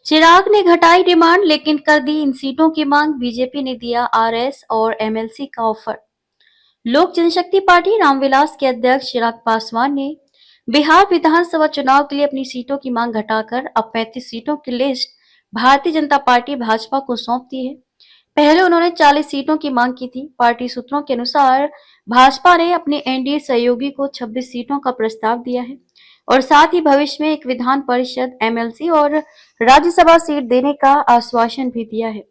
चिराग ने घटाई डिमांड लेकिन कर दी इन सीटों की मांग। बीजेपी ने दिया आरएस और एमएलसी का ऑफर। लोक जनशक्ति पार्टी रामविलास के अध्यक्ष चिराग पासवान ने बिहार विधानसभा चुनाव के लिए अपनी सीटों की मांग घटाकर अब 35 सीटों की लिस्ट भारतीय जनता पार्टी भाजपा को सौंप दी है। पहले उन्होंने 40 सीटों की मांग की थी। पार्टी सूत्रों के अनुसार भाजपा ने अपने एनडीए सहयोगी को 26 सीटों का प्रस्ताव दिया है और साथ ही भविष्य में एक विधान परिषद, एमएलसी और राज्यसभा सीट देने का आश्वासन भी दिया है।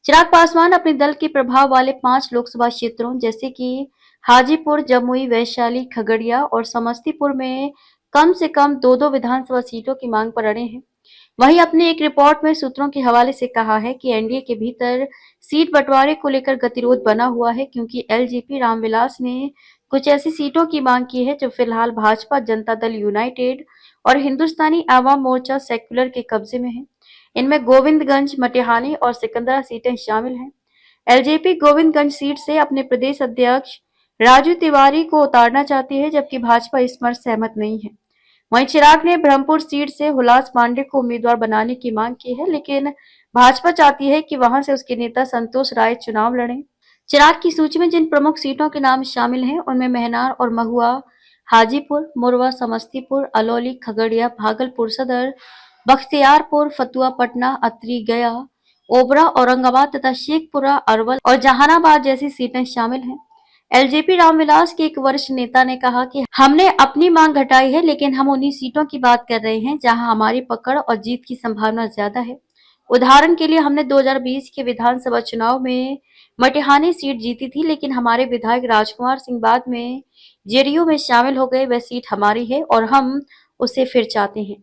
चिराग पासवान अपने दल के प्रभाव वाले 5 लोकसभा क्षेत्रों जैसे कि हाजीपुर, जमुई, वैशाली, खगड़िया और समस्तीपुर में कम से कम 2-2 विधानसभा सीटों की मांग पर अड़े हैं। वहीं अपने एक रिपोर्ट में सूत्रों के हवाले से कहा है कि एनडीए के भीतर सीट बंटवारे को लेकर गतिरोध बना हुआ है क्योंकि एलजेपी रामविलास ने कुछ ऐसी सीटों की मांग की है जो फिलहाल भाजपा जनता दल यूनाइटेड और हिंदुस्तानी आवाम मोर्चा सेक्युलर के कब्जे में है। इनमें गोविंदगंज, मटिहानी और सिकंदरा सीटें शामिल हैं। एलजेपी गोविंदगंज सीट से अपने प्रदेश अध्यक्ष राजू तिवारी को उतारना चाहती है, जबकि भाजपा इस पर सहमत नहीं है। वहीं चिराग ने ब्रह्मपुर सीट से हुलास पांडे को उम्मीदवार बनाने की मांग की है, लेकिन भाजपा चाहती है कि वहां से उसके नेता संतोष राय चुनाव लड़ें। चिराग की सूची में जिन प्रमुख सीटों के नाम शामिल हैं उनमें मेहनार और महुआ, हाजीपुर, मोरवा, समस्तीपुर, अलौली, खगड़िया, भागलपुर सदर, बख्तियारपुर, फतुहा, पटना, अतरी, गया, ओबरा, औरंगाबाद तथा शेखपुरा, अरवल और जहानाबाद जैसी सीटें शामिल हैं। एलजेपी रामविलास के एक वरिष्ठ नेता ने कहा कि हमने अपनी मांग घटाई है, लेकिन हम उन्हीं सीटों की बात कर रहे हैं जहां हमारी पकड़ और जीत की संभावना ज्यादा है। उदाहरण के लिए हमने 2020 के विधानसभा चुनाव में मटिहानी सीट जीती थी, लेकिन हमारे विधायक राजकुमार सिंह बाद में जेडीयू में शामिल हो गए। वह सीट हमारी है और हम उसे फिर चाहते हैं।